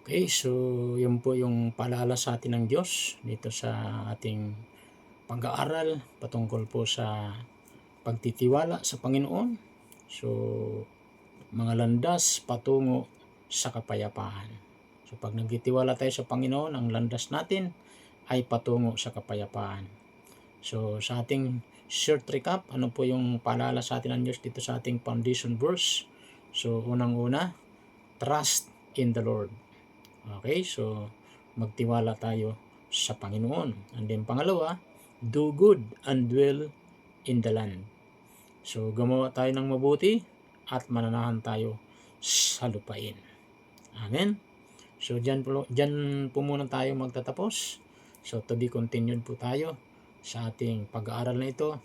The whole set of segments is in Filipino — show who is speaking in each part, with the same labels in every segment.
Speaker 1: Okay, so yun po yung paalala sa atin ng Diyos dito sa ating pag-aaral patungkol po sa pagtitiwala sa Panginoon. So, mga landas patungo sa kapayapaan. So, pag nagtitiwala tayo sa Panginoon, ang landas natin ay patungo sa kapayapaan. So, sa ating short recap, ano po yung paalala sa atin ng Diyos dito sa ating foundation verse? So, unang-una, trust in the Lord. Okay, so magtiwala tayo sa Panginoon. And then pangalawa, do good and dwell in the land. So gumawa tayo ng mabuti at mananahan tayo sa lupain. Amen. So dyan po muna tayo magtatapos. So to be continued po tayo sa ating pag-aaral na ito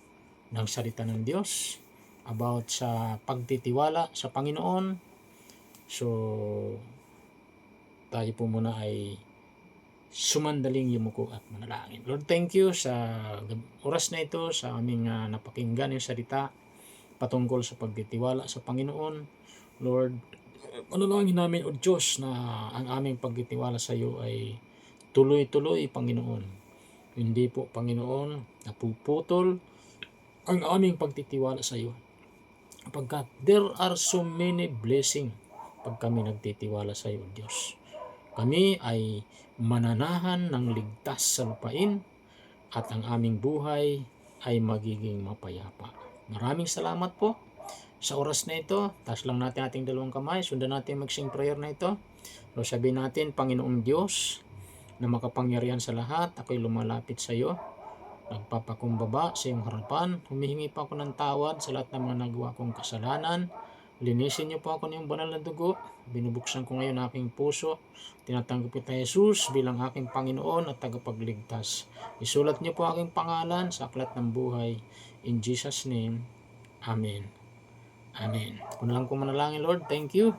Speaker 1: ng salita ng Diyos about sa pagtitiwala sa Panginoon. So tayo po muna ay sumandaling yumuko at manalangin. Lord, thank you sa oras na ito, sa aming napakinggan yung salita patungkol sa pagtitiwala sa Panginoon. Lord, manalangin namin, O Diyos, na ang aming pagtitiwala sa iyo ay tuloy-tuloy, Panginoon. Hindi po, Panginoon, napuputol ang aming pagtitiwala sa iyo. Pagkat there are so many blessings pag kami nagtitiwala sa iyo, Diyos. Kami ay mananahan ng ligtas sa lupain at ang aming buhay ay magiging mapayapa. Maraming salamat po sa oras na ito. Taas lang natin ating dalawang kamay. Sundan natin mag-sing prayer na ito. So sabihin natin, Panginoong Diyos na makapangyarihan sa lahat, ako'y lumalapit sa iyo. Nagpapakumbaba sa iyong harapan. Humihingi pa ako ng tawad sa lahat ng mga nagawa kong kasalanan. Linisin niyo po ako ng iyong banal na dugo. Binubuksan ko ngayon aking puso. Tinatanggap kita, Jesus, bilang aking Panginoon at tagapagligtas. Isulat niyo po aking pangalan sa aklat ng buhay. In Jesus' name, Amen. Amen. Kung lang ko manalangin, Lord, thank you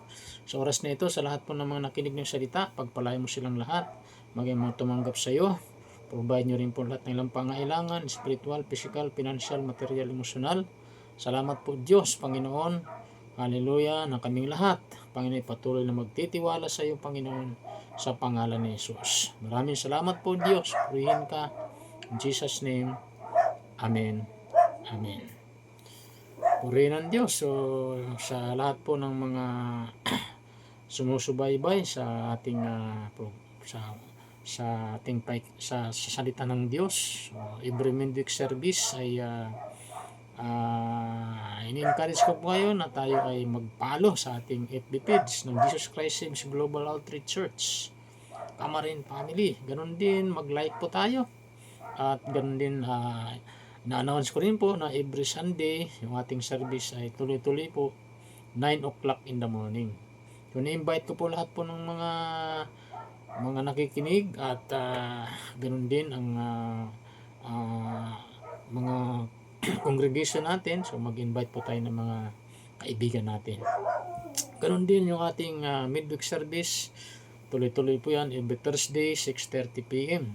Speaker 1: sa oras na ito, sa lahat po ng mga nakinig ng salita. Pagpalain mo silang lahat. Maging mga tumanggap sa iyo. Provide nyo rin po lahat ng ilang pangailangan, spiritual, physical, financial, material, emosyonal. Salamat po Diyos, Panginoon. Hallelujah, na kaming lahat, Panginoon, patuloy na magtitiwala sa iyo, Panginoon, sa pangalan ni Jesus. Maraming salamat po Diyos. Purihin ka. In Jesus' name, Amen. Amen. Purihin ang Diyos. So, sa lahat po ng mga sumusubaybay sa ating sa salita ng Diyos. So, every midweek service ay in-encourage ko po kayo na tayo ay mag-follow sa ating FB page ng Jesus Christ Saves Global Outreach Church, Kamarin Family. Ganon din, mag-like po tayo. At ganon din, na-announce ko rin po na every Sunday yung ating service ay tuloy-tuloy po 9 o'clock in the morning. So, na-invite ko po lahat po ng mga nakikinig at ganun din ang mga congregation natin. So, mag-invite po tayo ng mga kaibigan natin. Ganun din yung ating midweek service. Tuloy-tuloy po yan every Thursday, 6:30 p.m.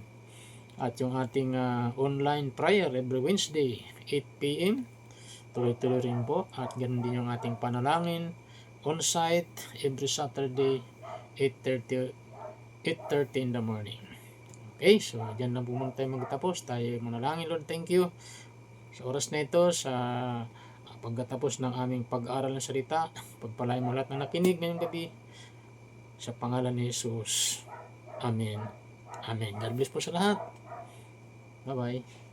Speaker 1: At yung ating online prayer every Wednesday, 8 p.m. Tuloy-tuloy rin po. At ganun din yung ating panalangin on-site every Saturday, 8:30 in the morning. Okay, so dyan lang po muna tayo magtapos. Tayo manalangin. Lord, thank you sa oras na ito, sa pagkatapos ng aming pag-aaral ng salita. Pagpalain mo lahat na nakinig ngayong gabi sa pangalan ni Jesus. Amen. Amen. God bless po sa lahat. Bye-bye.